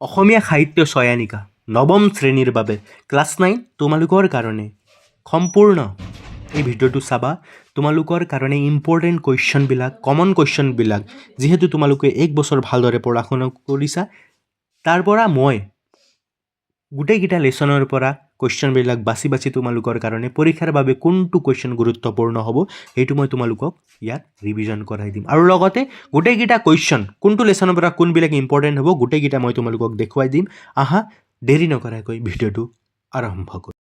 অসমীয়া সাহিত্য ছয়ানিকা নৱম শ্ৰেণীৰ বাবে ক্লাছ 9 তোমালোকৰ কাৰণে সম্পূৰ্ণ এই ভিডিঅ'টো চাবা। তোমালোকৰ কাৰণে ইম্পৰ্টেণ্ট কুৱেশ্যনবিলাক, কমন কুৱেশ্যনবিলাক, যিহেতু তোমালোকে এক বছৰ ভালদৰে পঢ়া শুনা কৰিছা, তাৰ পৰা মই গোটেইকেইটা লেচনৰ পৰা কুৱেশ্যনবিলাক বাছি বাছি তোমালোকৰ কাৰণে পৰীক্ষাৰ বাবে কোনটো কুৱেশ্যন গুৰুত্বপূৰ্ণ হ'ব সেইটো মই তোমালোকক ইয়াত ৰিভিজন কৰাই দিম। আৰু লগতে গোটেইকেইটা কুৱেশ্যন কোনটো লেচনৰ পৰা কোনবিলাক ইম্পৰ্টেণ্ট হ'ব গোটেইকেইটা মই তোমালোকক দেখুৱাই দিম। আহা দেৰি নকৰাকৈ ভিডিঅ'টো আৰম্ভ কৰোঁ।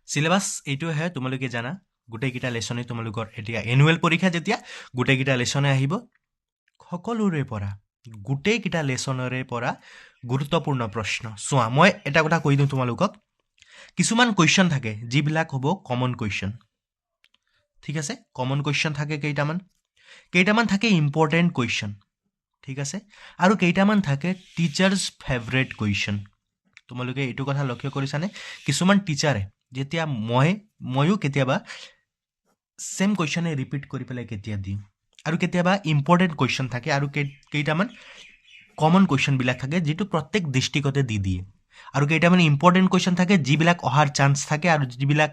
চিলেবাছ এইটোহে তোমালোকে জানা, গোটেইকেইটা লেচনে তোমালোকৰ এতিয়া এনুৱেল পৰীক্ষা যেতিয়া গোটেইকেইটা লেচনে আহিব, সকলোৰে পৰা গোটেইকেইটা লেচনৰে পৰা গুৰুত্বপূৰ্ণ প্ৰশ্ন। চোৱা, মই এটা কথা কৈ দিওঁ তোমালোকক, কিছুমান কুৱেশ্যন থাকে যিবিলাক হ'ব কমন কুৱেশ্যন, ঠিক আছে। কমন কুৱেশ্যন থাকে কেইটামান থাকে ইম্পৰ্টেণ্ট কুৱেশ্যন, ঠিক আছে, আৰু কেইটামান থাকে টিচাৰ্ছ ফেভৰেট কুৱেশ্যন। তোমালোকে এইটো কথা লক্ষ্য কৰিছানে? কিছুমান টিচাৰে যেতিয়া ময়ো কেতিয়াবা ছেম কুৱেশ্যনে ৰিপিট কৰি পেলাই কেতিয়া দিওঁ, আৰু কেতিয়াবা ইম্পৰ্টেণ্ট কুৱেশ্যন থাকে আৰু কেইটামান কমন কুৱেশ্যনবিলাক থাকে যিটো প্ৰত্যেক ডিষ্ট্ৰিক্টতে দি দিয়ে, আৰু কেইটামান ইম্পৰ্টেণ্ট কুৱেশ্যন থাকে যিবিলাক অহাৰ চান্স থাকে, আৰু যিবিলাক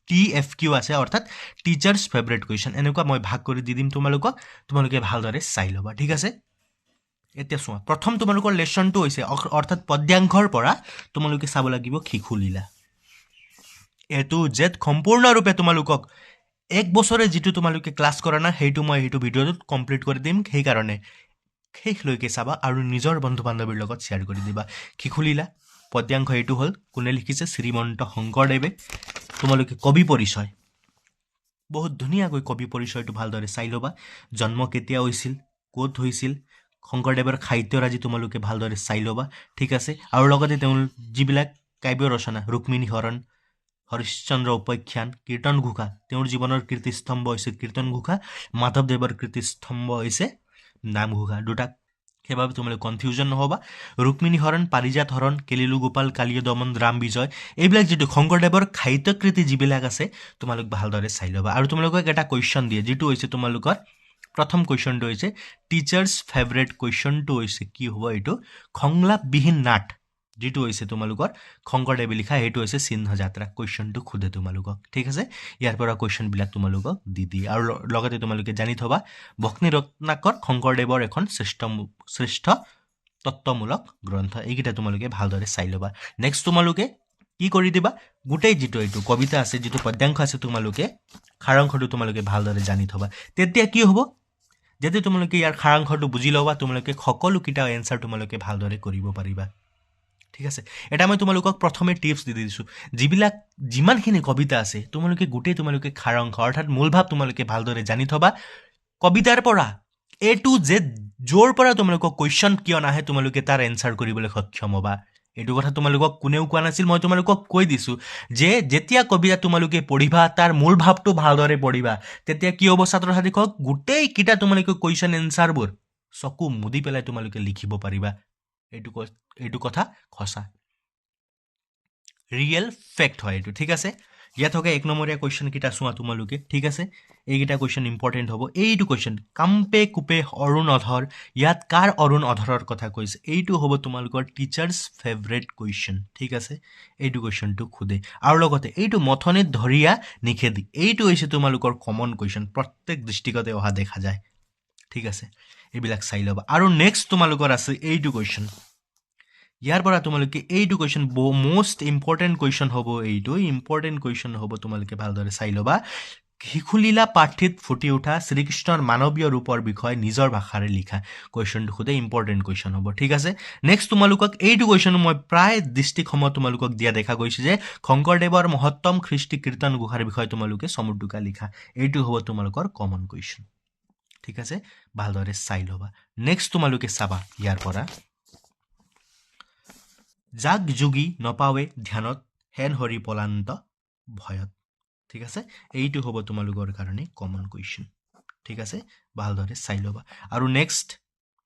TFQ আছে অৰ্থাৎ টিচাৰ্ছ ফেভৰেট কুৱেশ্যন। এনেকুৱা মই ভাগ কৰি দি দিম তোমালোকে ভালদৰে চাই ল'বা, ঠিক আছে। এতিয়া চোৱা, প্ৰথম তোমালোকৰ লেচনটো হৈছে অৰ্থাৎ পদ্যাংশৰ পৰা তোমালোকে চাব লাগিব শিশুলীলা। এইটো জেদ সম্পূৰ্ণৰূপে তোমালোকক এক বছৰে যিটো তোমালোকে ক্লাছ কৰা নাই সেইটো মই সেইটো ভিডিঅ'টোত কমপ্লিট কৰি দিম, সেইকাৰণে শেষলৈকে চাবা আৰু নিজৰ বন্ধু বান্ধৱীৰ লগত শ্বেয়াৰ কৰি দিবা। শিশুলীলা পদ্যাংশ এইটো হ'ল, কোনে লিখিছে? শ্ৰীমন্ত শংকৰদেৱে। তোমালোকে কবি পৰিচয়, বহুত ধুনীয়াকৈ কবি পৰিচয়টো ভালদৰে চাই ল'বা। জন্ম কেতিয়া হৈছিল, ক'ত হৈছিল, শংকৰদেৱৰ সাহিত্যৰাজি তোমালোকে ভালদৰে চাই ল'বা, ঠিক আছে। আৰু লগতে তেওঁ যিবিলাক কাব্য ৰচনা, ৰুক্মিণী হৰণ, হৰিশ্চন্দ্ৰ উপাখ্যান, কীৰ্তন ঘোষা, তেওঁৰ জীৱনৰ কীৰ্তিস্তম্ভ হৈছে কীৰ্তন ঘোষা, মাধৱদেৱৰ কীৰ্তিস্তম্ভ হৈছে নামঘোষা। দুটাক সেইবাবে তোমালোকে কনফিউজন নহ'বা। ৰুক্মিণী হৰণ, পাৰিজাত হৰণ, কেলিলু গোপাল, কালীয় দমন, ৰাম বিজয়, এইবিলাক যিটো শংকৰদেৱৰ সাহিত্যকৃতি যিবিলাক আছে তোমালোক ভালদৰে চাই ল'বা। আৰু তোমালোকক এটা কুৱেশ্যন দিয়ে যিটো হৈছে তোমালোকৰ প্ৰথম কুৱেশ্যনটো হৈছে টিচাৰ্ছ ফেভৰেট কুৱেশ্যনটো হৈছে কি হ'ব? এইটো সংলাপবিহীন নাট, যিটো হৈছে তোমালোকৰ শংকৰদেৱে লিখা, সেইটো হৈছে চিহ্ন যাত্ৰা। কুৱেশ্যনটো সোধে তোমালোকক, ঠিক আছে। ইয়াৰ পৰা কুৱেশ্যনবিলাক তোমালোকক দি দিয়ে। আৰু লগতে তোমালোকে জানি থবা, ভক্তি ৰত্নাকৰ শংকৰদেৱৰ এখন শ্ৰেষ্ঠ তত্ত্বমূলক গ্ৰন্থ। এইকেইটা তোমালোকে ভালদৰে চাই ল'বা। নেক্সট তোমালোকে কি কৰি দিবা? গোটেই যিটো এইটো কবিতা আছে, যিটো পদ্যাংশ আছে, তোমালোকে সাৰাংশটো তোমালোকে ভালদৰে জানি থবা। তেতিয়া কি হ'ব? যেতিয়া তোমালোকে ইয়াৰ সাৰাংশটো বুজি ল'বা, তোমালোকে সকলোকেইটা এনচাৰ তোমালোকে ভালদৰে কৰিব পাৰিবা, ঠিক আছে। এটা মই তোমালোকক প্ৰথমে টিপছ দি দিছোঁ, যিমানখিনি কবিতা আছে তোমালোকে সাৰাংশ অৰ্থাৎ মূল ভাৱ তোমালোকে ভালদৰে জানি থবা। কবিতাৰ পৰা A to Z য'ৰ পৰা তোমালোকক কুৱেশ্যন কিয় নাহে তোমালোকে তাৰ এনচাৰ কৰিবলৈ সক্ষম হ'বা। এইটো কথা তোমালোকক কোনেও কোৱা নাছিল, মই তোমালোকক কৈ দিছোঁ যে যেতিয়া কবিতা তোমালোকে পঢ়িবা, তাৰ মূল ভাৱটো ভালদৰে পঢ়িবা, তেতিয়া কি হ'ব ছাত্ৰ ছাত্ৰীসকল? গোটেইকেইটা তোমালোকে কুৱেশ্যন এনচাৰবোৰ চকু মুদি পেলাই তোমালোকে লিখিব পাৰিবা। এইটো কথা সঁচা, ৰিয়েল ফেক্ট হয় এইটো, ঠিক আছে। ইয়াত থকা এক নম্বৰীয়া কুৱেশ্যনকেইটা চোৱা তোমালোকে, ঠিক আছে। এইকেইটা কুৱেশ্যন ইম্পৰ্টেণ্ট হ'ব। এইটো কুৱেশ্যন, কাম্পে কুপে অৰুণ অধৰ, ইয়াত কাৰ অৰুণ অধৰৰ কথা কৈছে? এইটো হ'ব তোমালোকৰ টিচাৰ্ছ ফেভৰেট কুৱেশ্যন, ঠিক আছে। এইটো কুৱেশ্যনটো সোধে। আৰু লগতে এইটো মথনিত ধৰিয়া নিষেধি, এইটো হৈছে তোমালোকৰ কমন কুৱেশ্যন, প্ৰত্যেক ডিষ্ট্ৰিক্টতে অহা দেখা যায়, ঠিক আছে। এইবিলাক চাই ল'বা। আৰু নেক্সট তোমালোকৰ আছে এইটো কুৱেশ্যন। ইয়াৰ পৰা তোমালোকে এইটো কুৱেশ্যন মষ্ট ইম্পৰ্টেণ্ট কুৱেশ্যন হ'ব, এইটো ইম্পৰ্টেণ্ট কুৱেশ্যন হ'ব, তোমালোকে ভালদৰে চাই ল'বা। শিশুলীলা পাঠিত ফুটি উঠা শ্ৰীকৃষ্ণৰ মানৱীয় ৰূপৰ বিষয়ে নিজৰ ভাষাৰে লিখা। কুৱেশ্যনটো সোধে, ইম্পৰ্টেণ্ট কুৱেশ্যন হ'ব, ঠিক আছে। নেক্সট তোমালোকক এইটো কুৱেশ্যন মই প্ৰায় ডিষ্ট্ৰিক্টসমূহত তোমালোকক দিয়া দেখা গৈছে যে শংকৰদেৱৰ মহত্তম খ্ৰীষ্টি কীৰ্তন ঘোষাৰ বিষয়ে তোমালোকে চমুটোকা লিখা। এইটো হ'ব তোমালোকৰ কমন কুৱেশ্যন, ঠিক আছে। ভালদৰে চাই ল'বা। নেক্সট তোমালোকে চাবা ইয়াৰ পৰা, যাক যোগী নপাৱে ধ্যানত হেন হৰি পলান্ত ভয়ত, ঠিক আছে। এইটো হ'ব তোমালোকৰ কাৰণে কমন কুৱেশ্যন, ঠিক আছে। ভালদৰে চাই ল'বা। আৰু নেক্সট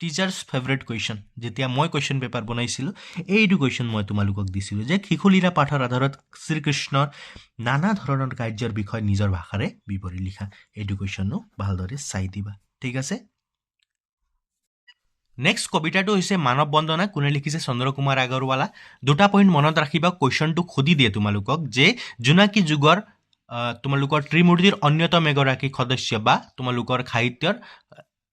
টিচাৰ্ছ ফেভৰেট কুৱেশ্যন, যেতিয়া মই কুৱেশ্যন পেপাৰ বনাইছিলোঁ এইটো কুৱেশ্যন মই তোমালোকক দিছিলোঁ যে শিশুলীলা পাঠৰ আধাৰত শ্ৰীকৃষ্ণৰ নানা ধৰণৰ কাৰ্যৰ বিষয়ে নিজৰ ভাষাৰে বিৱৰি লিখা। এইটো কুৱেশ্যনো ভালদৰে চাই দিবা, ঠিক আছে। নেক্সট কবিতাটো হৈছে মানৱ বন্দনা, কোনে লিখিছে চন্দ্ৰকুমাৰ আগৰৱালা। দুটা পইণ্ট মনত ৰাখিবা, কুৱেশ্যনটো সুধি দিয়ে তোমালোকক যে জোনাকী যুগৰ তোমালোকৰ ত্ৰিমূৰ্তিৰ অন্যতম এগৰাকী সদস্য বা তোমালোকৰ সাহিত্যৰ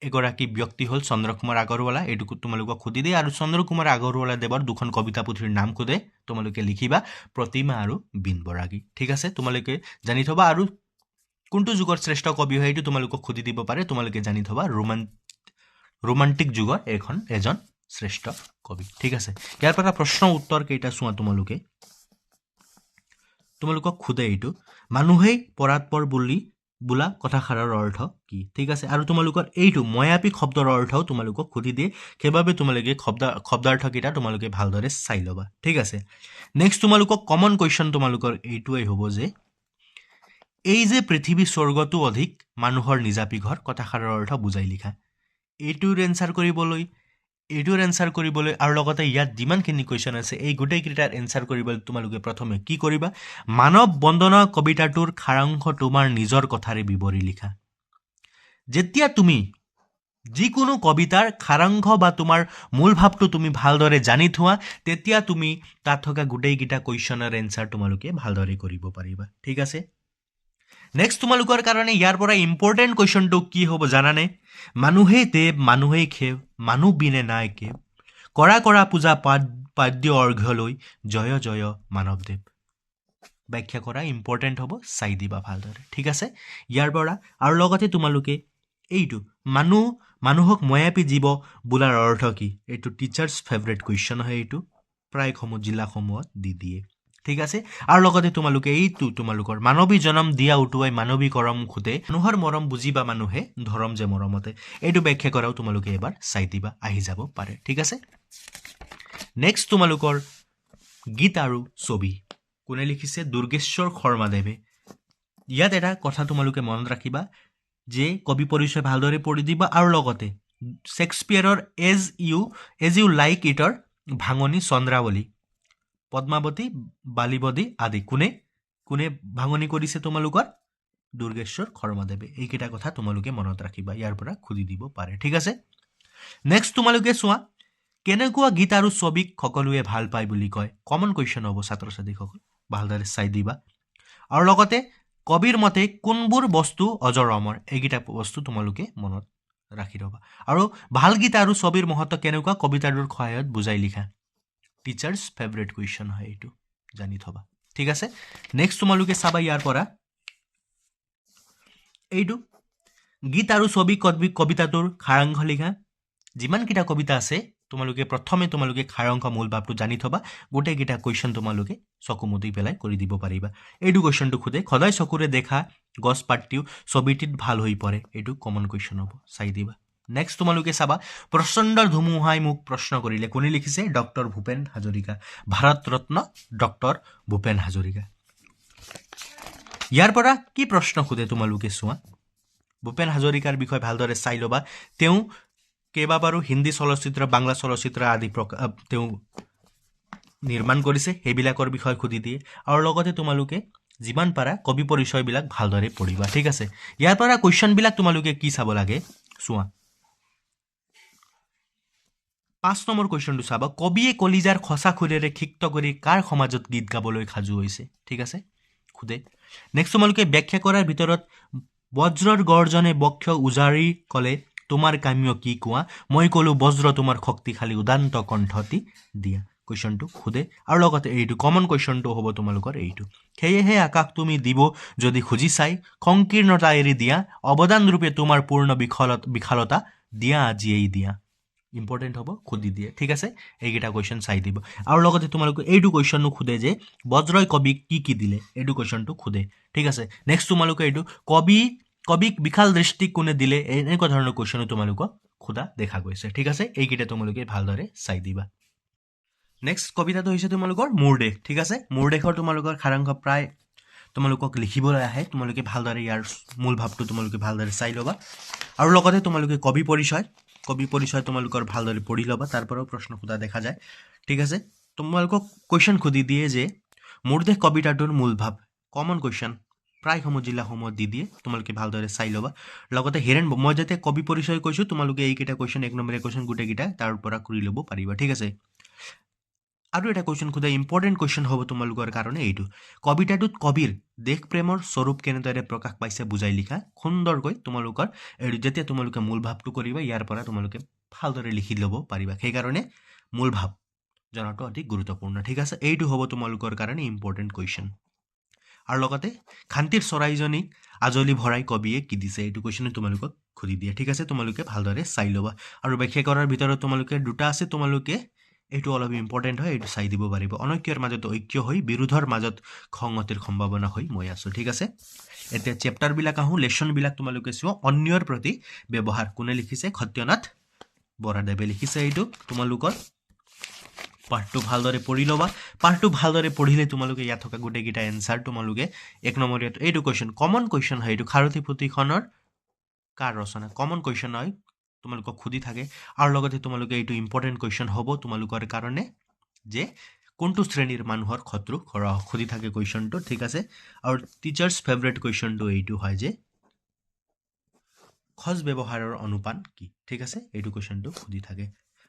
এগৰাকী ব্যক্তি হ'ল চন্দ্ৰকুমাৰ আগৰৱালা। এইটো তোমালোকক সুধি দিয়ে আৰু চন্দ্ৰকুমাৰ আগৰৱালা দেৱৰ দুখন কবিতা পুথিৰ নাম সোধে, তোমালোকে লিখিবা প্ৰতিমা আৰু বিন বৰাগী। ঠিক আছে, তোমালোকে জানি থবা। আৰু কোনটো যুগৰ শ্ৰেষ্ঠ কবি হয় এইটো তোমালোকক সুধি দিব পাৰে, তোমালোকে জানি থবা ৰোমান্টিক যুগৰ এজন শ্ৰেষ্ঠ কবি। ঠিক আছে, ইয়াৰ পৰা প্ৰশ্ন উত্তৰ কেইটা চোৱা। তোমালোকক সোধে এইটো মানুহেই পৰাৎপৰ বুলি বোলা কথাষাৰৰ অৰ্থ কি। ঠিক আছে, আৰু তোমালোকৰ এইটো ময়াপী শব্দৰ অৰ্থও তোমালোকক সুধি দিয়ে, সেইবাবে তোমালোকে শব্দাৰ্থকেইটা তোমালোকে ভালদৰে চাই ল'বা। ঠিক আছে, নেক্সট তোমালোকক কমন কুৱেশ্যন তোমালোকৰ এইটোৱেই হ'ব যে এই যে পৃথিৱী স্বৰ্গটো অধিক মানুহৰ নিজাপি ঘৰ কথাষাৰৰ অৰ্থ বুজাই লিখা। এইটোৰ এনচাৰ কৰিবলৈ আৰু লগতে ইয়াত যিমানখিনি কুৱেশ্যন আছে এই গোটেইকেইটাৰ এনচাৰ কৰিবলৈ তোমালোকে প্ৰথমে কি কৰিবা, মানৱ বন্দনা কবিতাটোৰ সাৰাংশ তোমাৰ নিজৰ কথাৰে বিৱৰি লিখা। যেতিয়া তুমি যিকোনো কবিতাৰ সাৰাংশ বা তোমাৰ মূল ভাৱটো তুমি ভালদৰে জানি থোৱা, তেতিয়া তুমি তাত থকা গোটেইকেইটা কুৱেশ্যনৰ এনচাৰ তোমালোকে ভালদৰে কৰিব পাৰিবা। ঠিক আছে, নেক্সট তোমালোকৰ কাৰণে ইয়াৰ পৰা ইম্পৰ্টেণ্ট কুৱেশ্যনটো কি হ'ব জানানে? মানুহেই দেৱ মানুহেই খেৱ মানুহ বিনে নাই কেৱ, কৰা কৰা পূজা পাদ্য অৰ্ঘ্যলৈ জয় জয় মানৱদেৱ। ব্যাখ্যা কৰা ইম্পৰ্টেণ্ট হ'ব, চাই দিবা ভালদৰে। ঠিক আছে, ইয়াৰ পৰা আৰু লগতে তোমালোকে এইটো মানুহক ময়াপী জীৱ বোলাৰ অৰ্থ কি, এইটো টিচাৰ্ছ ফেভৰেট কুৱেশ্যন হয়, এইটো প্ৰায়সমূহ জিলাসমূহত দি দিয়ে। ঠিক আছে, আৰু লগতে তোমালোকে এইটো তোমালোকৰ মানৱী জনম দিয়া উটুৱাই মানৱী কৰম খোদে, মানুহৰ মৰম বুজিবা মানুহে ধৰম যে মৰমতে। এইটো ব্যাখ্যা কৰাও তোমালোকে এবাৰ চাই দিবা, আহি যাব পাৰে। ঠিক আছে, নেক্সট তোমালোকৰ গীত আৰু ছবি, কোনে লিখিছে? দুৰ্গেশ্বৰ শৰ্মাদেৱে। ইয়াত এটা কথা তোমালোকে মনত ৰাখিবা যে কবি পৰিচয় ভালদৰে পঢ়ি দিবা, আৰু লগতে শেক্সপিয়াৰৰ এজ ইউ লাইক ইটৰ ভাঙনি চন্দ্ৰাৱলী, পদ্মাৱতী, বালিবদী আদি কোনে ভাঙনি কৰিছে তোমালোকৰ? দুৰ্গেশ্বৰ শৰ্মাদেৱে। এইকেইটা কথা তোমালোকে মনত ৰাখিবা, ইয়াৰ পৰা সুধি দিব পাৰে। ঠিক আছে, নেক্সট তোমালোকে চোৱা কেনেকুৱা গীত আৰু ছবিক সকলোৱে ভাল পায় বুলি কয়। কমন কুৱেশ্যন হ'ব ছাত্ৰ ছাত্ৰীসকল, ভালদৰে চাই দিবা। আৰু লগতে কবিৰ মতে কোনবোৰ বস্তু অজৰ অমৰ, এইকেইটা বস্তু তোমালোকে মনত ৰাখি ল'বা। আৰু ভাল গীত আৰু ছবিৰ মহত্ব কেনেকুৱা কবিতাটোৰ সহায়ত বুজাই লিখা। টিচাৰ্ছ ফেভৰেট কুৱেশ্যন হয়, এইটো জানি থবা। ঠিক আছে, নেক্সট তোমালোকে চাবা ইয়াৰ পৰা এইটো গীত আৰু ছবি কবিতাটোৰ সাৰাংশ লিখা। যিমানকেইটা কবিতা আছে প্ৰথমে তোমালোকে সাৰাংশ মূল ভাৱটো জানি থবা, গোটেইকেইটা কুৱেশ্যন তোমালোকে চকু মুদি পেলাই কৰি দিব পাৰিবা। এইটো কুৱেশ্যনটো সোধে সদায় চকুৰে দেখা গছ পাতটিও ছবিটিত ভাল হৈ পৰে, এইটো কমন কুৱেশ্যন হ'ব, চাই দিবা। নেক্সট তোমালোকে চাবা প্ৰচণ্ডৰ ধুমুহাই মোক প্ৰশ্ন কৰিলে, কোনে লিখিছে? Doctor Bhupen Hazarika, Bharat Ratna doctor Bhupen Hazarika. ইয়াৰ পৰা কি প্ৰশ্ন সোধে তোমালোকে চোৱা। ভূপেন হাজৰিকাৰ বিষয়ে ভালদৰে চাই ল'বা। তেওঁ কেইবাবাৰো হিন্দী চলচ্চিত্ৰ, বাংলা চলচ্চিত্ৰ আদি তেওঁ নিৰ্মাণ কৰিছে, সেইবিলাকৰ বিষয়ে সুধি দিয়ে। আৰু লগতে তোমালোকে যিমান পাৰা কবি পৰিচয়বিলাক ভালদৰে পঢ়িবা। ঠিক আছে, ইয়াৰ পৰা কুৱেশ্যনবিলাক তোমালোকে কি চাব লাগে চোৱা। 5 নম্বৰ কুৱেশ্যনটো চাবা, কবিয়ে কলিজাৰ খচা খুৰেৰে ক্ষিপ্ত কৰি কাৰ সমাজত গীত গাবলৈ সাজু হৈছে। ঠিক আছে, সোধে। নেক্সট তোমালোকে ব্যাখ্যা কৰাৰ ভিতৰত বজ্ৰৰ গৰ্জনে বক্ষ উজাৰি ক'লে তোমাৰ কাম্য কি কোৱা, মই ক'লো বজ্ৰ তোমাৰ শক্তিশালী উদান্ত কণ্ঠটি দিয়া। কুৱেশ্যনটো সোধে। আৰু লগতে এইটো কমন কুৱেশ্যনটো হ'ব তোমালোকৰ এইটো, সেয়েহে আকাশ তুমি দিব যদি খুজি চাই, সংকীৰ্ণতা এৰি দিয়া অৱদান ৰূপে তোমাৰ পূৰ্ণ বিশালতা দিয়া আজিয়েই দিয়া। ইম্পৰ্টেণ্ট হ'ব, সুধি দিয়ে। ঠিক আছে, এইকেইটা কুৱেশ্যন চাই দিব। আৰু লগতে তোমালোকে এইটো কুৱেশ্যনো সোধে যে বজ্ৰই কবিক কি দিলে, এইটো কুৱেশ্যনটো সোধে। ঠিক আছে, নেক্সট তোমালোকে এইটো কবিক বিশাল দৃষ্টি কোনে দিলে, এনেকুৱা ধৰণৰ কুৱেশ্যনো তোমালোকক সোধা দেখা গৈছে। ঠিক আছে, এইকেইটা তোমালোকে ভালদৰে চাই দিবা। নেক্সট কবিতাটো হৈছে তোমালোকৰ মোৰ দেশ। ঠিক আছে, মোৰ দেশৰ তোমালোকৰ সাৰাংশ প্ৰায় তোমালোকক লিখিবলৈ আহে, তোমালোকে ভালদৰে ইয়াৰ মূল ভাৱটো তোমালোকে ভালদৰে চাই ল'বা। আৰু লগতে তোমালোকে কবি পৰিচয় তোমালোকৰ ভালদৰে পঢ়ি ল'বা, তাৰ পৰাও প্ৰশ্ন সোধা দেখা যায়। ঠিক আছে, তোমালোকক কুৱেশ্যন সুধি দিয়ে যে মোৰ দেশ কবিতাটোৰ মূল ভাৱ, কমন কুৱেশ্যন প্ৰায়সমূহ জিলাসমূহত দি দিয়ে তোমালোকে ভালদৰে চাই ল'বা লগতে হিৰেণ মই যেতিয়া কবি পৰিচয় কৈছোঁ তোমালোকে এইকেইটা কুৱেশ্যন 1 নম্বৰীয়া কুৱেশ্যন গোটেইকেইটা তাৰ পৰা কৰি ল'ব পাৰিবা ঠিক আছে আৰু এটা কুৱেশ্যন সোধা ইম্পৰ্টেণ্ট কুৱেশ্যন হ'ব তোমালোকৰ কাৰণে এইটো কবিতাটোত কবিৰ দেশ প্ৰেমৰ স্বৰূপ কেনেদৰে প্ৰকাশ পাইছে বুজাই লিখা সুন্দৰকৈ তোমালোকৰ যেতিয়া তোমালোকে মূল ভাৱটো কৰিবা ইয়াৰ পৰা তোমালোকে ভালদৰে লিখি ল'ব পাৰিবা সেইকাৰণে মূল ভাৱ জনাটো অতি গুৰুত্বপূৰ্ণ ঠিক আছে এইটো হ'ব তোমালোকৰ কাৰণে ইম্পৰ্টেণ্ট কুৱেশ্যন আৰু লগতে খান্তিৰ চৰাইজনীক আজলি ভৰাই কবিয়ে কি দিছে এইটো কুৱেশ্যনে তোমালোকক সুধি দিয়ে ঠিক আছে তোমালোকে ভালদৰে চাই ল'বা আৰু ব্যাখ্যা কৰাৰ ভিতৰত তোমালোকে দুটা আছে তোমালোকে এইটো অলপ ইম্পৰ্টেণ্ট হয় এইটো চাই দিব পাৰিব অনৈক্যৰ মাজত ঐক্য হৈ বিৰোধৰ মাজত সংগতিৰ সম্ভাৱনা হৈ মই আছোঁ ঠিক আছে এতিয়া চেপ্টাৰবিলাক আহোঁ লেচনবিলাক তোমালোকে চোৱা অন্যৰ প্ৰতি ব্যৱহাৰ কোনে লিখিছে সত্যনাথ বৰাদেৱে লিখিছে এইটো তোমালোকৰ পাৰ্টটো ভালদৰে পঢ়ি ল'বা পাৰ্টটো ভালদৰে পঢ়িলে তোমালোকে ইয়াত থকা গোটেইকেইটা এনচাৰ তোমালোকে 1 নম্বৰীয়া এইটো কুৱেশ্যন কমন কুৱেশ্যন হয় এইটো খাৰথি পুথিখনৰ কাৰ ৰচনা কমন কুৱেশ্যন হয় তোমালোকক সুধি থাকে আৰু লগতে তোমালোকে এইটো ইম্পৰ্টেণ্ট কুৱেশ্যন হ'ব তোমালোকৰ কাৰণে যে কোনটো শ্ৰেণীৰ মানুহৰ শত্ৰু সুধি থাকে কুৱেশ্যনটো ঠিক আছে আৰু টিচাৰ্ছ ফেভৰেট কুৱেশ্যনটো এইটো হয় যে খজ ব্যৱহাৰৰ অনুপান কি ঠিক আছে এইটো কুৱেশ্যনটো সুধি থাকে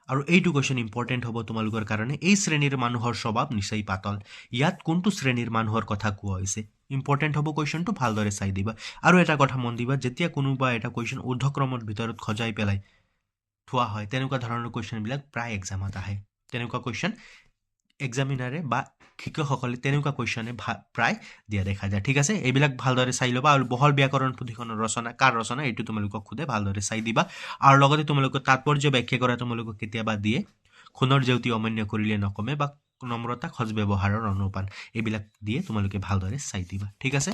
আৰু এইটো কুৱেশ্যন ইম্পৰ্টেণ্ট হ'ব তোমালোকৰ কাৰণে এই শ্ৰেণীৰ মানুহৰ স্বভাৱ নিশ্চয় পাতল ইয়াত কোনটো শ্ৰেণীৰ মানুহৰ কথা কোৱা হৈছে ইম্পৰ্টেণ্ট হ'ব কুৱেশ্যনটো ভালদৰে চাই দিবা আৰু এটা কথা মন দিবা যেতিয়া কোনোবা এটা কুৱেশ্যন ঊৰ্ধক্ৰমৰ ভিতৰত সজাই পেলাই থোৱা হয় তেনেকুৱা ধৰণৰ কুৱেশ্যনবিলাক প্ৰায় এক্সামত আহে তেনেকুৱা কুৱেশ্যন এক্সামিনাৰে বা শিক্ষকসকলে তেনেকুৱা কুৱেশ্যনে প্ৰায় দিয়া দেখা যায় ঠিক আছে এইবিলাক ভালদৰে চাই ল'বা আৰু বহল ব্যাকৰণ পুথিখনৰ ৰচনা কাৰ ৰচনা এইটো তোমালোকক সোধে ভালদৰে চাই দিবা আৰু লগতে তোমালোকৰ তাৎপৰ্য ব্যাখ্যা কৰা তোমালোকক কেতিয়াবা দিয়ে সোণৰ জেউতি অমান্য কৰিলে নকমে বা নম্ৰতা খজ ব্যৱহাৰৰ অনুপান এইবিলাক দিয়ে তোমালোকে ভালদৰে চাই দিবা ঠিক আছে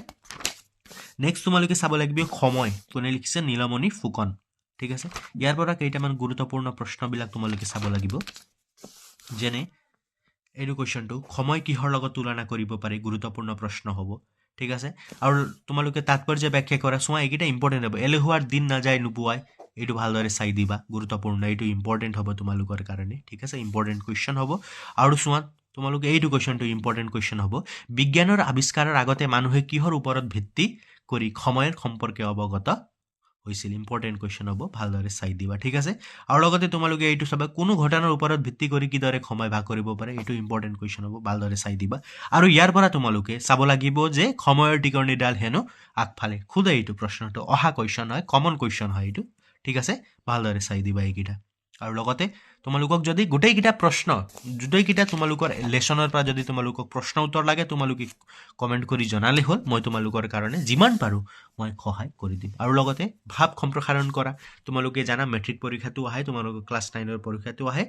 নেক্সট তোমালোকে চাব লাগিব সময় কোনে লিখিছে নীলমণি ফুকন ঠিক আছে ইয়াৰ পৰা কেইটামান গুৰুত্বপূৰ্ণ প্ৰশ্নবিলাক তোমালোকে চাব লাগিব যেনে এইটো কুৱেশ্যনটো সময় কিহৰ লগত তুলনা কৰিব পাৰি গুৰুত্বপূৰ্ণ প্ৰশ্ন হ'ব ঠিক আছে আৰু তোমালোকে তাৎপৰ্য ব্যাখ্যা কৰা চোৱা এইকেইটা ইম্পৰ্টেণ্ট হ'ব এলেহুৱাৰ দিন নাযায় নোপোৱাই এইটো ভালদৰে চাই দিবা গুৰুত্বপূৰ্ণ এইটো ইম্পৰ্টেণ্ট হ'ব তোমালোকৰ কাৰণে ঠিক আছে ইম্পৰ্টেণ্ট কুৱেশ্যন হ'ব আৰু চোৱা তোমালোকে এইটো কুৱেশ্যনটো ইম্পৰ্টেণ্ট কুৱেশ্যন হ'ব বিজ্ঞানৰ আৱিষ্কাৰৰ আগতে মানুহে কিহৰ ওপৰত ভিত্তি কৰি সময়ৰ সম্পৰ্কে অৱগত হৈছিল ইম্পৰ্টেণ্ট কুৱেশ্যন হ'ব ভালদৰে চাই দিবা ঠিক আছে আৰু লগতে তোমালোকে এইটো চাবা কোনো ঘটনাৰ ওপৰত ভিত্তি কৰি কিদৰে সময় ভাগ কৰিব পাৰে এইটো ইম্পৰ্টেণ্ট কুৱেশ্যন হ'ব ভালদৰে চাই দিবা আৰু ইয়াৰ পৰা তোমালোকে চাব লাগিব যে সময়ৰ টিকনিডাল হেনো আগফালে খুদে এইটো প্ৰশ্নটো অহা কুৱেশ্যন হয় কমন কুৱেশ্যন হয় এইটো ঠিক আছে ভালদৰে চাই দিবা এইকেইটা আৰু লগতে তোমালোকক যদি গোটেইকেইটা প্ৰশ্ন গোটেইকেইটা তোমালোকৰ লেচনৰ পৰা যদি তোমালোকক প্ৰশ্ন উত্তৰ লাগে তোমালোকে কমেণ্ট কৰি জনালে হ'ল মই তোমালোকৰ কাৰণে যিমান পাৰোঁ মই সহায় কৰি দিম আৰু লগতে ভাৱ সম্প্ৰসাৰণ কৰা তোমালোকে জানা মেট্ৰিক পৰীক্ষাটো আহে তোমালোকৰ ক্লাছ 9ৰ পৰীক্ষাটো আহে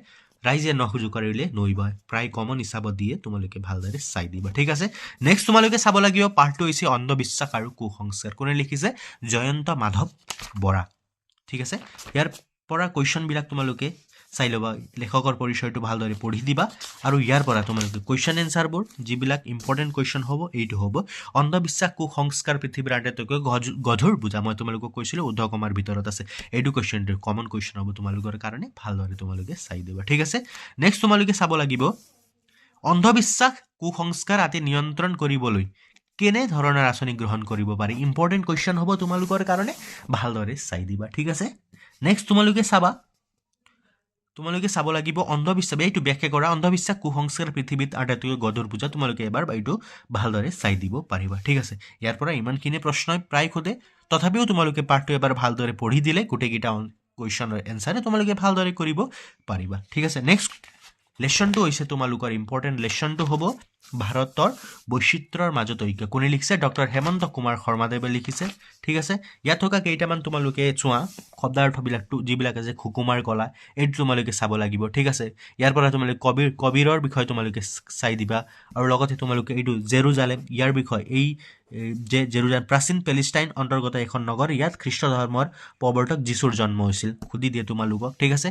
ৰাইজে নখোজো কৰিলে নৈবয় প্ৰায় কমন হিচাপত দিয়ে তোমালোকে ভালদৰে চাই দিবা ঠিক আছে নেক্সট তোমালোকে চাব লাগিব পাৰ্টটো হৈছে অন্ধবিশ্বাস আৰু কুসংস্কাৰ কোনে লিখিছে জয়ন্ত মাধৱ বৰা ঠিক আছে ইয়াৰ পৰা কুৱেশ্যনবিলাক তোমালোকে চাই ল'বা লেখকৰ পৰিচয়টো ভালদৰে পঢ়ি দিবা আৰু ইয়াৰ পৰা তোমালোকে কুৱেশ্যন এনচাৰবোৰ যিবিলাক ইম্পৰ্টেণ্ট কুৱেশ্যন হ'ব এইটো হ'ব অন্ধবিশ্বাস কুসংস্কাৰ পৃথিৱীৰ আটাইতকৈ গধুৰ বোজা মই তোমালোকক কৈছিলোঁ ঊৰ্ধকমাৰ ভিতৰত আছে এইটো কুৱেশ্যনটো কমন কুৱেশ্যন হ'ব তোমালোকৰ কাৰণে ভালদৰে তোমালোকে চাই দিবা ঠিক আছে নেক্সট তোমালোকে চাব লাগিব অন্ধবিশ্বাস কুসংস্কাৰ আদি নিয়ন্ত্ৰণ কৰিবলৈ কেনে ধৰণৰ আঁচনি গ্ৰহণ কৰিব পাৰি ইম্পৰ্টেণ্ট কুৱেশ্যন হ'ব তোমালোকৰ কাৰণে ভালদৰে চাই দিবা ঠিক আছে নেক্সট তোমালোকে চাব লাগিব অন্ধবিশ্বাস এইটো ব্যাখ্যা কৰা অন্ধবিশ্বাস কুসংস্কাৰ পৃথিৱীত আটাইতকৈ গধুৰ বোজা তোমালোকে এবাৰ এইটো ভালদৰে চাই দিব পাৰিবা ঠিক আছে ইয়াৰ পৰা ইমানখিনি প্ৰশ্নই প্ৰায় সোধে তথাপিও তোমালোকে পাৰ্টটো এবাৰ ভালদৰে পঢ়ি দিলে গোটেইকেইটা কুৱেশ্যনৰ এনচাৰে তোমালোকে ভালদৰে কৰিব পাৰিবা ঠিক আছে নেক্সট লেচনটো হৈছে তোমালোকৰ ইম্পৰ্টেণ্ট লেচনটো হ'ব ভাৰতৰ বৈচিত্ৰ্যৰ মাজত ঐক্য কোনে লিখিছে ডক্টৰ হেমন্ত কুমাৰ শৰ্মাদেৱে লিখিছে ঠিক আছে ইয়াত থকা কেইটামান তোমালোকে চোৱা শব্দাৰ্থবিলাকটো যিবিলাক আছে সুকুমাৰ কলা এইটো তোমালোকে চাব লাগিব ঠিক আছে ইয়াৰ পৰা তোমালোকে কবিৰৰ বিষয়ে তোমালোকে চাই দিবা আৰু লগতে তোমালোকে এইটো জেৰুজালেম ইয়াৰ বিষয়ে এই যে জেৰুজালেম প্ৰাচীন পেলেষ্টাইন অন্তৰ্গত এখন নগৰ ইয়াত খ্ৰীষ্ট ধৰ্মৰ প্ৰৱৰ্তক যীশুৰ জন্ম হৈছিল সুধি দিয়ে তোমালোকক ঠিক আছে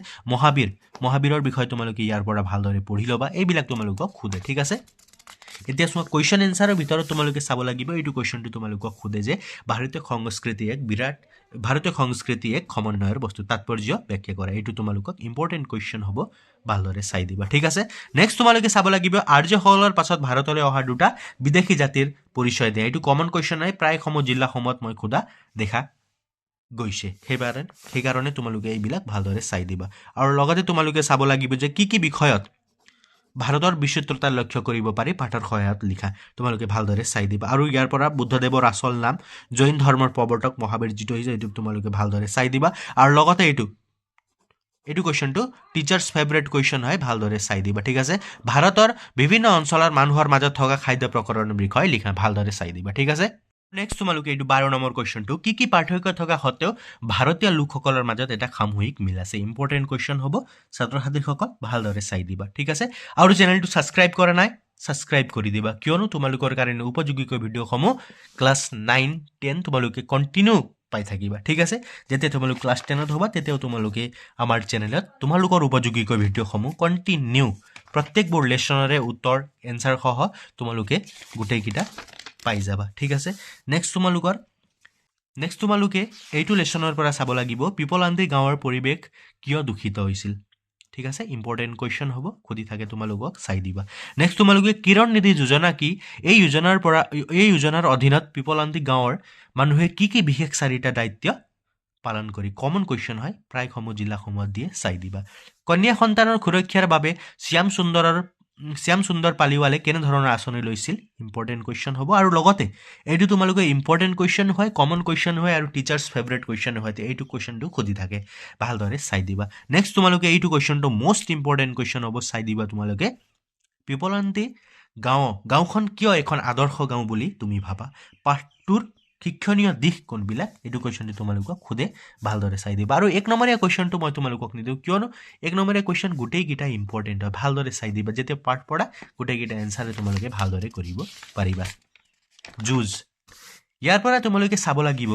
মহাবীৰৰ বিষয়ে তোমালোকে ইয়াৰ পৰা ভালদৰে পঢ়ি ল'বা এইবিলাক তোমালোকক সোধে ঠিক আছে এতিয়া চোৱা কুৱেশ্যন এনচাৰৰ ভিতৰত তোমালোকে চাব লাগিব এইটো কুৱেশ্যনটো তোমালোকক সোধে যে ভাৰতীয় সংস্কৃতি এক সমন্বয়ৰ বস্তু তাৎপৰ্য ব্যাখ্যা কৰা এইটো তোমালোকক ইম্পৰ্টেণ্ট কুৱেশ্যন হ'ব ভালদৰে চাই দিবা ঠিক আছে নেক্সট তোমালোকে চাব লাগিব আৰ্যসকলৰ পাছত ভাৰতলৈ অহা দুটা বিদেশী জাতিৰ পৰিচয় দিয়া এইটো কমন কুৱেশ্যন হয় প্ৰায় জিলাসমূহত মই সোধা দেখা গৈছে সেইকাৰণে তোমালোকে এইবিলাক ভালদৰে চাই দিবা আৰু লগতে তোমালোকে চাব লাগিব যে কি বিষয়ত ভাৰতৰ বিচিত্ৰতা লক্ষ্য কৰিব পাৰি পাঠৰ সহায়ত লিখা তোমালোকে ভালদৰে চাই দিবা আৰু ইয়াৰ পৰা বুদ্ধদেৱৰ আচল নাম জৈন ধৰ্মৰ প্ৰৱৰ্তক মহাবীৰ যিটো হৈছে এইটো তোমালোকে ভালদৰে চাই দিবা আৰু লগতে এইটো কুৱেশ্যনটো টিচাৰ্ছ ফেভৰেট কুৱেশ্যন হয় ভালদৰে চাই দিবা ঠিক আছে ভাৰতৰ বিভিন্ন অঞ্চলৰ মানুহৰ মাজত থকা খাদ্য প্ৰকৰণৰ বিষয়ে লিখা ভালদৰে চাই দিবা ঠিক আছে নেক্সট তোমালোকে এইটো 12 নম্বৰ কুৱেশ্যনটো কি পাৰ্থক্য থকা সত্ত্বেও ভাৰতীয় লোকসকলৰ মাজত এটা সামূহিক মিল আছে ইম্পৰ্টেণ্ট কুৱেশ্যন হ'ব ছাত্ৰ ছাত্ৰীসকল ভালদৰে চাই দিবা ঠিক আছে আৰু চেনেলটো ছাবস্ক্ৰাইব কৰা নাই ছাবস্ক্ৰাইব কৰি দিবা কিয়নো তোমালোকৰ কাৰণে উপযোগীকৈ ভিডিঅ'সমূহ ক্লাছ 9 10 তোমালোকে কণ্টিনিউ পাই থাকিবা ঠিক আছে যেতিয়া তোমালোক ক্লাছ 10ত হ'বা তেতিয়াও তোমালোকে আমাৰ চেনেলত তোমালোকৰ উপযোগীকৈ ভিডিঅ'সমূহ কণ্টিনিউ প্ৰত্যেকবোৰ লেচনৰে উত্তৰ এনচাৰ সহ তোমালোকে গোটেইকেইটা পাই যাবা ঠিক আছে নেক্সট তোমালোকে এইটো লেচনৰ পৰা চাব লাগিব পিপলান্দি গাঁৱৰ পৰিৱেশ কিয় দূষিত হৈছিল ঠিক আছে ইম্পৰ্টেণ্ট কুৱেশ্যন হ'ব সুধি থাকে তোমালোকক চাই দিবা নেক্সট তোমালোকে কিৰণ নিধি যোজনা কি এই যোজনাৰ অধীনত পিপলান্দি গাঁৱৰ মানুহে কি বিশেষ 4টা দায়িত্ব পালন কৰি কমন কুৱেশ্যন হয় প্ৰায় জিলাসমূহত দিয়ে চাই দিবা কন্যা সন্তানৰ সুৰক্ষাৰ বাবে শ্যাম সুন্দৰ পালিৱালে কেনেধৰণৰ আঁচনি লৈছিল ইম্পৰ্টেণ্ট কুৱেশ্যন হ'ব আৰু লগতে এইটো তোমালোকে ইম্পৰ্টেণ্ট কুৱেশ্যন হয় কমন কুৱেশ্যন হয় আৰু টিচাৰ্ছ ফেভৰেট কুৱেশ্যন হয় এইটো কুৱেশ্যনটো সুধি থাকে ভালদৰে চাই দিবা নেক্সট তোমালোকে এইটো কুৱেশ্যনটো মষ্ট ইম্পৰ্টেণ্ট কুৱেশ্যন হ'ব চাই দিবা তোমালোকে পিপলান্তি গাঁওখন কিয় এখন আদৰ্শ গাঁও বুলি তুমি ভাবা পাঠটোৰ শিক্ষণীয় দিশ কোনবিলাক এইটো কুৱেশ্যনটো তোমালোকক সোধে ভালদৰে চাই দিবা আৰু 1 নম্বৰীয়া কুৱেশ্যনটো মই তোমালোকক নিদিওঁ কিয়নো 1 নম্বৰীয়া কুৱেশ্যন গোটেইকেইটা ইম্পৰ্টেণ্ট হয় ভালদৰে চাই দিবা যেতিয়া পাঠ পঢ়া গোটেইকেইটা এনচাৰে তোমালোকে ভালদৰে কৰিব পাৰিবা যুঁজ ইয়াৰ পৰা তোমালোকে চাব লাগিব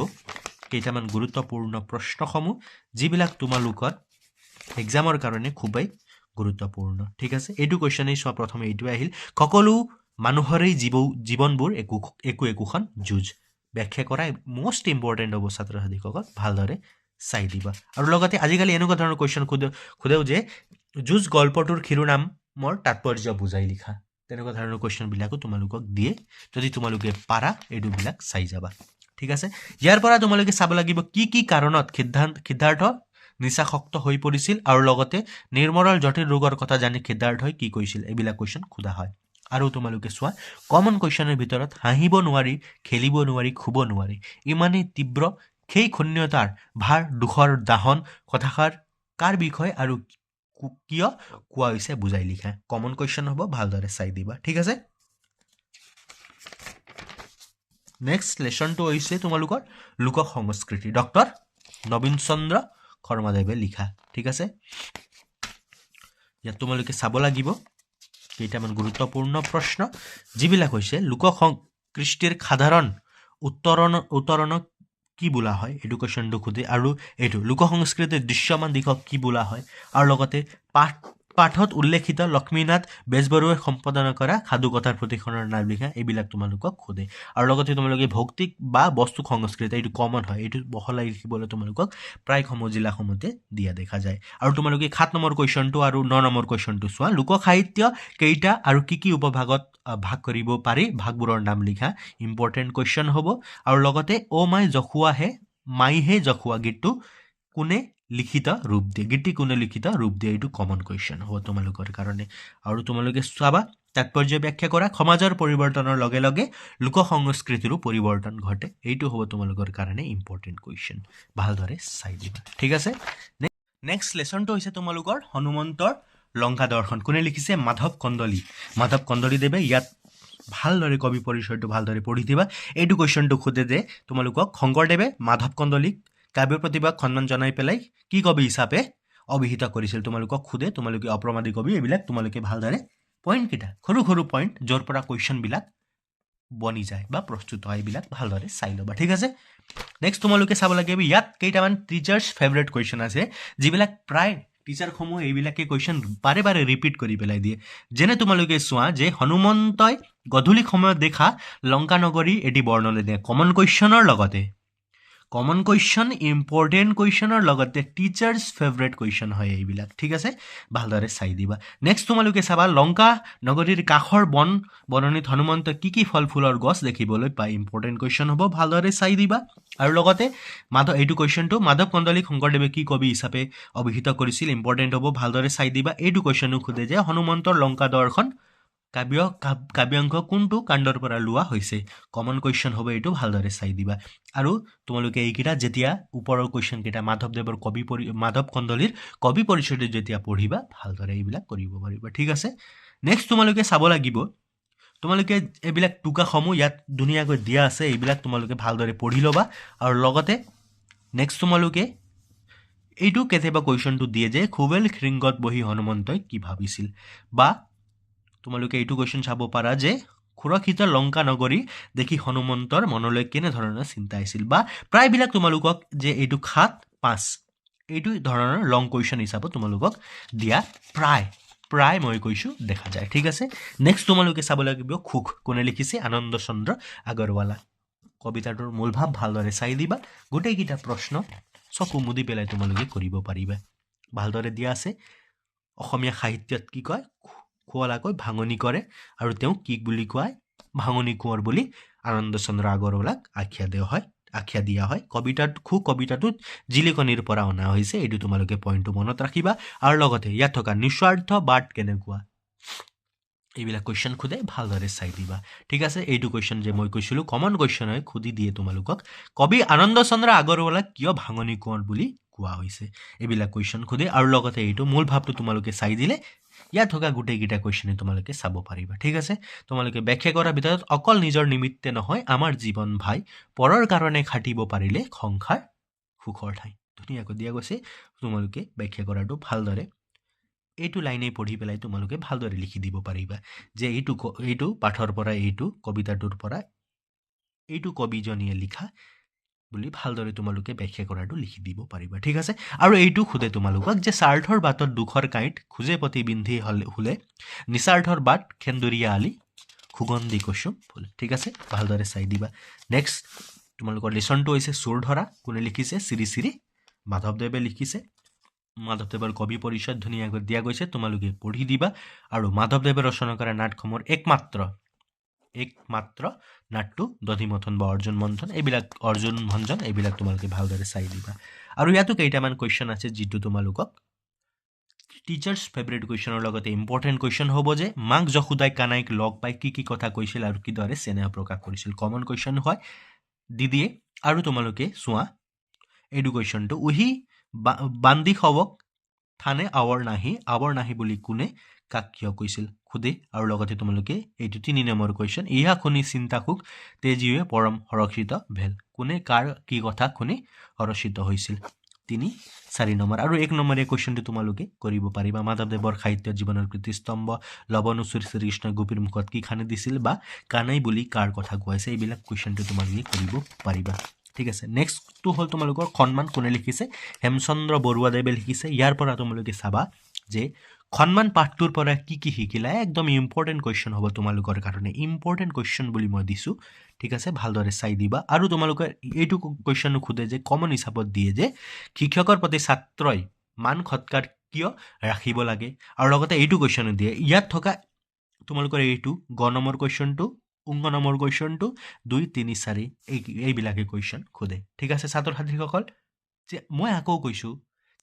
কেইটামান গুৰুত্বপূৰ্ণ প্ৰশ্নসমূহ যিবিলাক তোমালোকৰ এক্সামৰ কাৰণে খুবেই গুৰুত্বপূৰ্ণ ঠিক আছে এইটো কুৱেশ্যনেই চোৱা প্ৰথমে এইটোৱে আহিল সকলো মানুহৰে জীৱনবোৰ একোখন যুঁজ ব্যাখ্যা কৰা মষ্ট ইম্পৰ্টেণ্ট হ'ব ছাত্ৰ ছাত্ৰীসকল ভালদৰে চাই দিবা আৰু লগতে আজিকালি এনেকুৱা ধৰণৰ কুৱেশ্যন সোধেও যে যুঁজ গল্পটোৰ শিৰোনামৰ তাৎপৰ্য বুজাই লিখা তেনেকুৱা ধৰণৰ কুৱেশ্যনবিলাকো তোমালোকক দিয়ে যদি তোমালোকে পাৰা এইটোবিলাক চাই যাবা ঠিক আছে ইয়াৰ পৰা তোমালোকে চাব লাগিব কি কাৰণত সিদ্ধাৰ্থ নিচাসক্ত হৈ পৰিছিল আৰু লগতে নিৰ্মলৰ জটিল ৰোগৰ কথা জানি সিদ্ধাৰ্থই কি কৈছিল এইবিলাক কুৱেশ্যন সোধা হয় আৰু তোমালোকে চোৱা কমন কুৱেশ্যনৰ ভিতৰত হাঁহিব নোৱাৰি খেলিব নোৱাৰি শুব নোৱাৰি ইমানেই তীব্ৰ সেই শূন্যতাৰ ভাৰ দুখৰ দাহন কথাষাৰ কাৰ বিষয় আৰু কিয় কোৱা হৈছে বুজাই লিখা কমন কুৱেশ্যন হ'ব ভালদৰে চাই দিবা ঠিক আছে নেক্সট লেচনটো হৈছে তোমালোকৰ লোক সংস্কৃতি ডক্টৰ নবীন চন্দ্ৰ শৰ্মাদেৱে লিখা ঠিক আছে ইয়াত তোমালোকে চাব লাগিব কেইটামান গুৰুত্বপূৰ্ণ প্ৰশ্ন যিবিলাক হৈছে লোক কৃষ্টিৰ সাধাৰণ উত্তৰণক কি বোলা হয় এইটো কুৱেশ্যনটো সোধে আৰু এইটো লোক সংস্কৃতিৰ দৃশ্যমান দিশক কি বোলা হয় আৰু লগতে পাঠত উল্লেখিত লক্ষ্মীনাথ বেজবৰুৱাই সম্পাদনা কৰা সাধুকথাৰ প্ৰতিখনৰ নাম লিখা এইবিলাক তোমালোকক সোধে আৰু লগতে তোমালোকে ভৌতিক বা বস্তু সংস্কৃতি এইটো কমন হয় এইটো বহলাই লিখিবলৈ তোমালোকক প্ৰায় জিলাসমূহতে দিয়া দেখা যায় আৰু তোমালোকে 7 নম্বৰ কুৱেশ্যনটো আৰু 9 নম্বৰ কুৱেশ্যনটো চোৱা লোক সাহিত্য কেইটা আৰু কি উপভাগত ভাগ কৰিব পাৰি ভাগবোৰৰ নাম লিখা ইম্পৰ্টেণ্ট কুৱেশ্যন হ'ব আৰু লগতে মাইহে জখুৱা গীতটো কোনে লিখিত ৰূপ দিয়ে এইটো কমন কুৱেশ্যন হ'ব তোমালোকৰ কাৰণে আৰু তোমালোকে চাবা তাৎপৰ্য ব্যাখ্যা কৰা সমাজৰ পৰিৱৰ্তনৰ লগে লগে লোক সংস্কৃতিৰো পৰিৱৰ্তন ঘটে এইটো হ'ব তোমালোকৰ কাৰণে ইম্পৰ্টেণ্ট কুৱেশ্যন ভালদৰে চাই দিবা ঠিক আছে নেক্সট লেচনটো হৈছে তোমালোকৰ হনুমন্তৰ লংকা দৰ্শন কোনে লিখিছে মাধৱ কন্দলীদেৱে ইয়াত ভালদৰে কবি পৰিচয়টো ভালদৰে পঢ়ি দিবা এইটো কুৱেশ্যনটো সোধে যে তোমালোকক শংকৰদেৱে মাধৱ কন্দলীক কাব্য প্ৰতিভাক সন্মান জনাই পেলাই কি কবি হিচাপে অভিহিত কৰিছিল তোমালোকক সোধে তোমালোকে অপ্ৰমাদী কবি এইবিলাক তোমালোকে ভালদৰে পইণ্টকেইটা সৰু পইণ্ট য'ৰ পৰা কুৱেশ্যনবিলাক বনি যায় বা প্ৰস্তুত হয় এইবিলাক ভালদৰে চাই ল'বা ঠিক আছে নেক্সট তোমালোকে চাব লাগিব ইয়াত কেইটামান টিচাৰ্ছ ফেভৰেট কুৱেশ্যন আছে যিবিলাক প্ৰায় টিচাৰসমূহ এইবিলাকে কুৱেশ্যন বাৰে বাৰে ৰিপিট কৰি পেলাই দিয়ে যেনে তোমালোকে চোৱা যে হনুমন্তই গধূলি সময়ত দেখা লংকা নগৰী এটি বৰ্ণনা দিয়ে কমন কুৱেশ্যনৰ লগতে কমন কুৱেশ্যন ইম্পৰ্টেণ্ট কুৱেশ্যনৰ লগতে টিচাৰ্ছ ফেভৰেট কুৱেশ্যন হয় এইবিলাক ঠিক আছে ভালদৰে চাই দিবা নেক্সট তোমালোকে চাবা লংকা নগৰীৰ কাষৰ বননিত হনুমন্তই কি ফল ফুলৰ গছ দেখিবলৈ পায় ইম্পৰ্টেণ্ট কুৱেশ্যন হ'ব ভালদৰে চাই দিবা আৰু লগতে এইটো কুৱেশ্যনটো মাধৱ কন্দলীক শংকৰদেৱে কি কবি হিচাপে অভিহিত কৰিছিল ইম্পৰ্টেণ্ট হ'ব ভালদৰে চাই দিবা এইটো কুৱেশ্যনো সোধে যে হনুমন্তৰ লংকা দৰ্শন কাব্যাংশ কোনটো কাণ্ডৰ পৰা লোৱা হৈছে কমন কুৱেশ্যন হ'ব এইটো ভালদৰে চাই দিবা আৰু তোমালোকে এইকেইটা যেতিয়া ওপৰৰ কুৱেশ্যনকেইটা মাধৱ কন্দলীৰ কবি পৰিচয়টো যেতিয়া পঢ়িবা ভালদৰে এইবিলাক কৰিব পাৰিবা ঠিক আছে নেক্সট তোমালোকে চাব লাগিব তোমালোকে এইবিলাক টোকাসমূহ ইয়াত ধুনীয়াকৈ দিয়া আছে এইবিলাক তোমালোকে ভালদৰে পঢ়ি ল'বা আৰু লগতে নেক্সট তোমালোকে এইটো কেতিয়াবা কুৱেশ্যনটো দিয়ে যে খুবেল শৃংগত বহি হনুমন্তই কি ভাবিছিল বা তোমালোকে এইটো কুৱেশ্যন চাব পাৰা যে সুৰক্ষিত লংকা নগৰী দেখি হনুমন্তৰ মনলৈ কেনেধৰণৰ চিন্তা আহিছিল বা প্ৰায়বিলাক তোমালোকক যে এইটো 7-5 এইটো ধৰণৰ লং কুৱেশ্যন হিচাপত তোমালোকক দিয়া প্ৰায় মই কৈছোঁ দেখা যায় ঠিক আছে নেক্সট তোমালোকে চাব লাগিব সুখ কোনে লিখিছে আনন্দ চন্দ্ৰ আগৰৱালা কবিতাটোৰ মূল ভাৱ ভালদৰে চাই দিবা গোটেইকেইটা প্ৰশ্ন চকু মুদি পেলাই তোমালোকে কৰিব পাৰিবা ভালদৰে দিয়া আছে অসমীয়া সাহিত্যত কি কয় খুৱলাকৈ ভাঙনি কৰে আৰু তেওঁ কি বুলি কয় ভাঙনি কোঁৱৰ বুলি আনন্দ চন্দ্ৰ আগৰৱালাক আখ্যা দিয়া হয় কবিতাটোত জিলিকনিৰ পৰা অনা হৈছে এইটো তোমালোকে পইণ্টটো মনত ৰাখিবা আৰু লগতে ইয়াত থকা নিস্বাৰ্থ বাট কেনেকুৱা এইবিলাক কুৱেশ্যন সোধে ভালদৰে চাই দিবা ঠিক আছে এইটো কুৱেশ্যন যে মই কৈছিলোঁ কমন কুৱেশ্যন হয় সুধি দিয়ে তোমালোকক কবি আনন্দ চন্দ্ৰ আগৰৱালাক কিয় ভাঙনি কোঁৱৰ বুলি কোৱা হৈছে এইবিলাক কুৱেশ্যন সোধে আৰু লগতে এইটো মূল ভাৱটো তোমালোকে চাই দিলে ইয়াত থকা গোটেইকেইটা কুৱেশ্যনে তোমালোকে চাব পাৰিবা ঠিক আছে তোমালোকে ব্যাখ্যা কৰাৰ ভিতৰত অকল নিজৰ নিমিত্তে নহয় আমাৰ জীৱন ভাই পৰৰ কাৰণে খাটিব পাৰিলে সংসাৰ সুখৰ ঠাই ধুনীয়াকৈ দিয়া গৈছে তোমালোকে ব্যাখ্যা কৰাটো ভালদৰে এইটো লাইনেই পঢ়ি পেলাই তোমালোকে ভালদৰে লিখি দিব পাৰিবা যে এইটো পাঠৰ পৰা এইটো কবিতাটোৰ পৰা এইটো কবিজনীয়ে লিখা বুলি ভালদৰে তোমালোকে ব্যাখ্যা কৰাটো লিখি দিব পাৰিবা ঠিক আছে আৰু এইটো সোধে তোমালোকক যে স্বাৰ্থৰ বাটত দুখৰ কাঁইট খোজে পতি বিন্ধি হুলে নিস্বাৰ্থৰ বাট খেন্দুৰীয়া আলি সুগন্ধি কুসুম ফুল ঠিক আছে ভালদৰে চাই দিবা নেক্সট তোমালোকৰ লেচনটো হৈছে চোৰ ধৰা কোনে লিখিছে শ্ৰী শ্ৰী মাধৱদেৱে লিখিছে মাধৱদেৱৰ কবি পৰিচয় ধুনীয়াকৈ দিয়া গৈছে তোমালোকে পঢ়ি দিবা আৰু মাধৱদেৱে ৰচনা কৰা নাটসমূহৰ একমাত্ৰ নাটটো দধিমথন বা অৰ্জুন ভঞ্জন এইবিলাক তোমালোকে ভালদৰে চাই দিবা আৰু ইয়াতো কেইটামান কুৱেশ্যন আছে যিটো তোমালোকক টিচাৰ্ছ ফেভৰেট কুৱেশ্যনৰ লগতে ইম্পৰ্টেণ্ট কুৱেশ্যন হ'ব যে মাক যশোদাই কানাইক লগ পাই কি কথা কৈছিল আৰু কিদৰে স্নেহ প্ৰকাশ কৰিছিল কমন কুৱেশ্যন হয় দি দিয়ে আৰু তোমালোকে চোৱা এইটো কুৱেশ্যনটো উহি বান্দি খবক থানে আৱৰ নাহি বুলি কোনে কাক কিয় কৈছিল সোধে আৰু লগতে তোমালোকে এইটো 3 নম্বৰ কুৱেশ্যন ইহা শুনি চিন্তা সুখ তেজীৱে পৰম হৰষিত ভেল কোনে কাৰ কি কথা শুনি হৰষিত হৈছিল 3-4 নম্বৰ আৰু 1 নম্বৰীয়া কুৱেশ্যনটো তোমালোকে কৰিব পাৰিবা মাধৱদেৱৰ সাহিত্য জীৱনৰ কীৰ্তিস্তম্ভ লৱণোচুৰ শ্ৰীকৃষ্ণ গোপীৰ মুখত কি খানি দিছিল বা কানাই বুলি কাৰ কথা কোৱাইছে এইবিলাক কুৱেশ্যনটো তোমালোকে কৰিব পাৰিবা ঠিক আছে নেক্সটটো হ'ল তোমালোকৰ সন্মান কোনে লিখিছে হেমচন্দ্ৰ বৰুৱাদেৱে লিখিছে ইয়াৰ পৰা তোমালোকে চাবা যে সন্মান পাঠটোৰ পৰা কি শিকিলা একদম ইম্পৰ্টেণ্ট কুৱেশ্যন হ'ব তোমালোকৰ কাৰণে ইম্পৰ্টেণ্ট কুৱেশ্যন বুলি মই দিছোঁ ঠিক আছে ভালদৰে চাই দিবা আৰু তোমালোকে এইটো কুৱেশ্যনো সোধে যে কমন হিচাপত দিয়ে যে শিক্ষকৰ প্ৰতি ছাত্ৰই মান সৎকাৰ কিয় ৰাখিব লাগে আৰু লগতে এইটো কুৱেশ্যনো দিয়ে ইয়াত থকা তোমালোকৰ এইটো নম্বৰ কুৱেশ্যনটো নম্বৰ কুৱেশ্যনটো 2-3-4 এইবিলাকে কুৱেশ্যন সোধে ঠিক আছে ছাত্ৰ ছাত্ৰীসকল যে মই আকৌ কৈছোঁ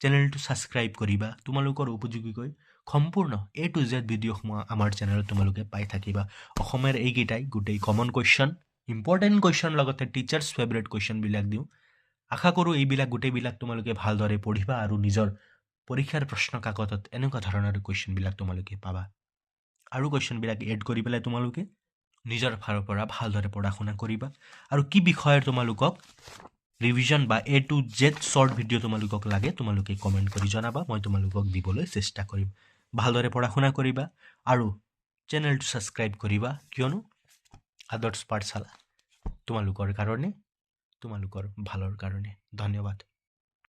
চেনেলটো ছাবস্ক্ৰাইব কৰিবা তোমালোকৰ উপযোগীকৈ সম্পূৰ্ণ A to Z ভিডিঅ'সমূহ আমাৰ চেনেলত তোমালোকে পাই থাকিবা অসমৰ এইকেইটাই গোটেই কমন কুৱেশ্যন ইম্পৰ্টেণ্ট কুৱেশ্যন লগতে টিচাৰ্ছ ফেভৰেট কুৱেশ্যনবিলাক দিওঁ আশা কৰোঁ এইবিলাক গোটেইবিলাক তোমালোকে ভালদৰে পঢ়িবা আৰু নিজৰ পৰীক্ষাৰ প্ৰশ্ন কাকতত এনেকুৱা ধৰণৰ কুৱেশ্যনবিলাক তোমালোকে পাবা আৰু কুৱেশ্যনবিলাক এড কৰি পেলাই তোমালোকে নিজৰ ফালৰ পৰা ভালদৰে পঢ়া শুনা কৰিবা আৰু কি বিষয়ৰ তোমালোকক ৰিভিজন বা A to Z short video' তোমালোকক লাগে তোমালোকে কমেণ্ট কৰি জনাবা মই তোমালোকক দিবলৈ চেষ্টা কৰিম ভালদৰে পঢ়া শুনা কৰিবা আৰু চেনেলটো ছাবস্ক্ৰাইব কৰিবা কিয়নো আদৰ্শ পাঠশালা তোমালোকৰ কাৰণে তোমালোকৰ ভালৰ কাৰণে ধন্যবাদ